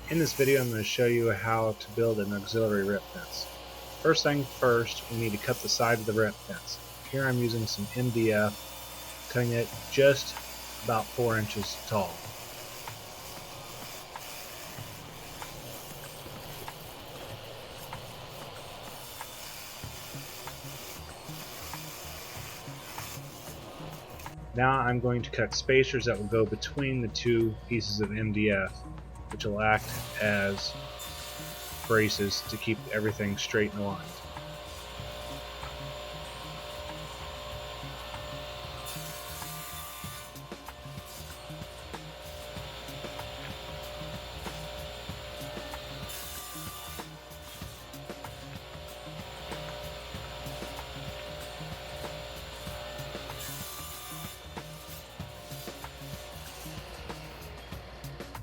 In this video I'm going to show you how to build an auxiliary rip fence. First thing first, we need to cut the side of the rip fence. Here I'm using some MDF, cutting it just about 4 inches tall. Now I'm going to cut spacers that will go between the two pieces of MDF, which will act as braces to keep everything straight and aligned.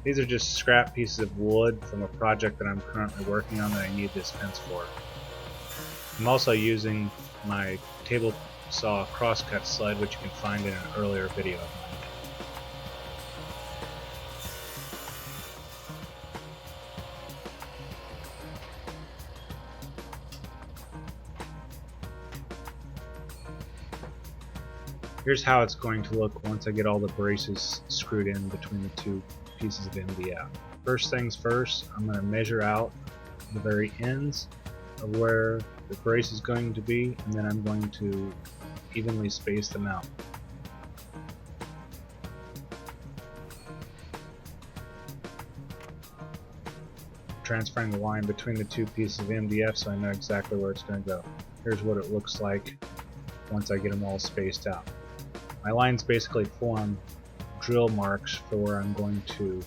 These are just scrap pieces of wood from a project that I'm currently working on that I need this fence for. I'm also using my table saw crosscut sled, which you can find in an earlier video of mine. Here's how it's going to look once I get all the braces screwed in between the two pieces of MDF. First things first, I'm going to measure out the very ends of where the brace is going to be, and then I'm going to evenly space them out. Transferring the line between the two pieces of MDF so I know exactly where it's going to go. Here's what it looks like once I get them all spaced out. My lines basically form drill marks for where I'm going to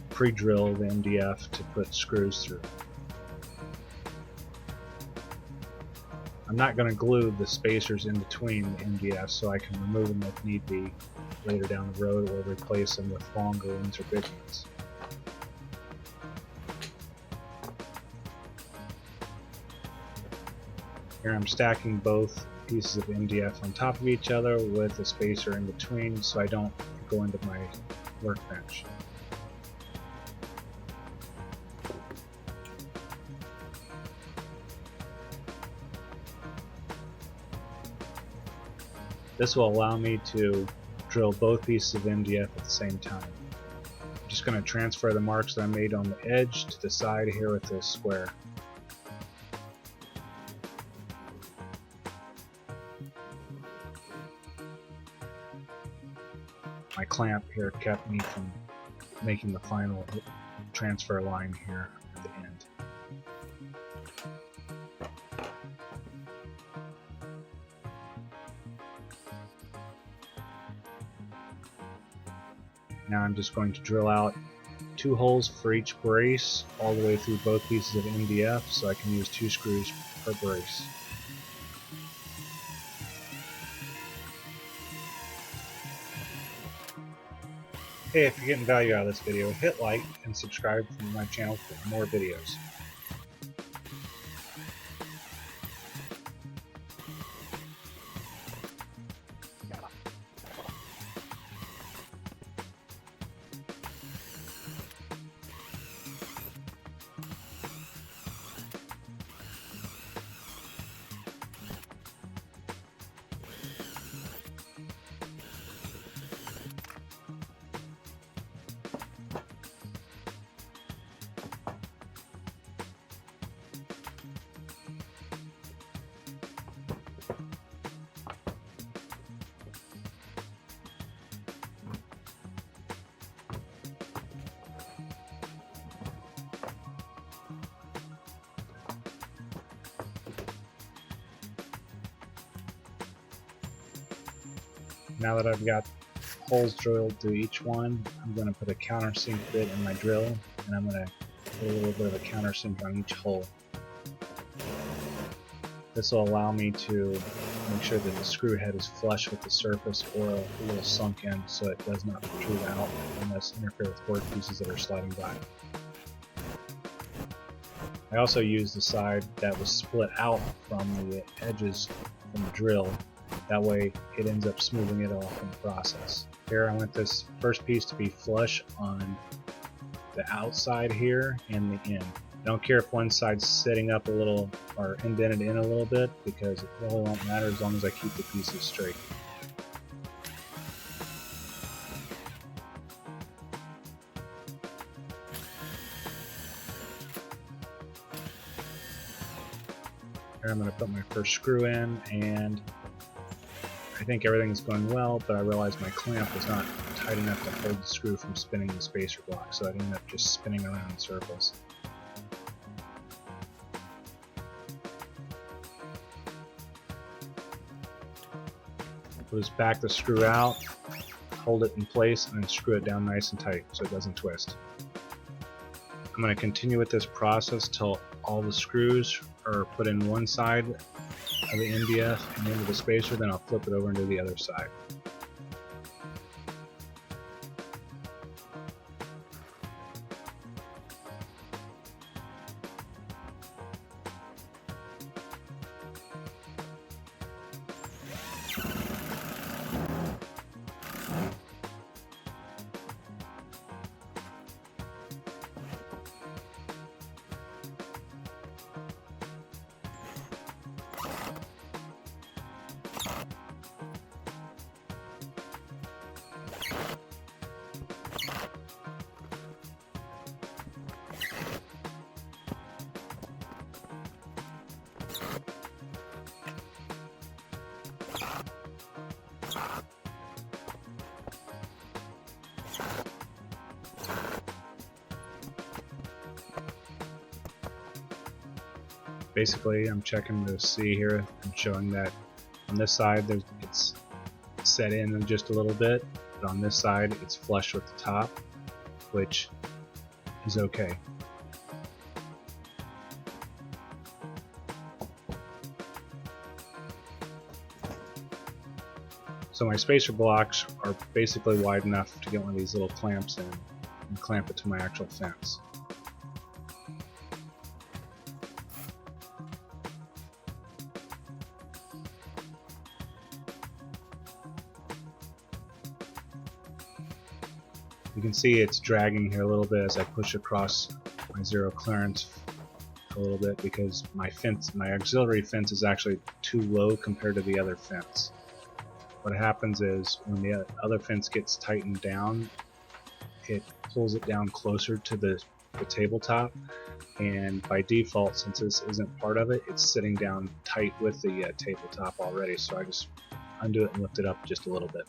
pre-drill the MDF to put screws through. I'm not going to glue the spacers in between the MDF, so I can remove them if need be later down the road, or replace them with longer ones or big ones. Here I'm stacking both pieces of MDF on top of each other with a spacer in between so I don't go into my workbench. This will allow me to drill both pieces of MDF at the same time. I'm just going to transfer the marks that I made on the edge to the side here with this square. My clamp here kept me from making the final transfer line here at the end. Now I'm just going to drill out 2 holes for each brace all the way through both pieces of MDF so I can use 2 screws per brace. Hey, if you're getting value out of this video, hit like and subscribe to my channel for more videos. Now that I've got holes drilled through each one, I'm going to put a countersink bit in my drill, and I'm going to put a little bit of a countersink on each hole. This will allow me to make sure that the screw head is flush with the surface or a little sunk in so it does not protrude out and thus interfere with work pieces that are sliding by. I also used the side that was split out from the edges from the drill. That way it ends up smoothing it off in the process. Here I want this first piece to be flush on the outside here and the in. I don't care if one side's sitting up a little or indented in a little bit, because it really won't matter as long as I keep the pieces straight. Here I'm going to put my first screw in, and I think everything's going well, but I realized my clamp was not tight enough to hold the screw from spinning the spacer block, so I ended up just spinning around in circles. Just back the screw out, hold it in place, and then screw it down nice and tight so it doesn't twist. I'm going to continue with this process till all the screws are put in one side of the MDF and into the spacer, then I'll flip it over into the other side. Basically, I'm checking to see here, I'm showing that on this side it's set in just a little bit, but on this side it's flush with the top, which is okay. So my spacer blocks are basically wide enough to get one of these little clamps in and clamp it to my actual fence. You can see it's dragging here a little bit as I push across my zero clearance a little bit, because my auxiliary fence is actually too low compared to the other fence. What happens is when the other fence gets tightened down, it pulls it down closer to the tabletop, and by default, since this isn't part of it, it's sitting down tight with the tabletop already, so I just undo it and lift it up just a little bit.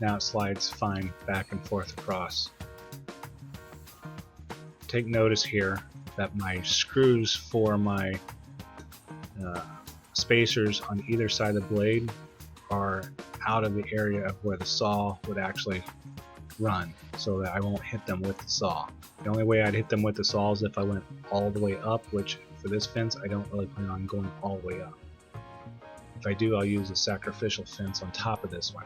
Now it slides fine back and forth across. Take notice here that my screws for my spacers on either side of the blade are out of the area of where the saw would actually run, so that I won't hit them with the saw. The only way I'd hit them with the saw is if I went all the way up, which for this fence I don't really plan on going all the way up. If I do, I'll use a sacrificial fence on top of this one.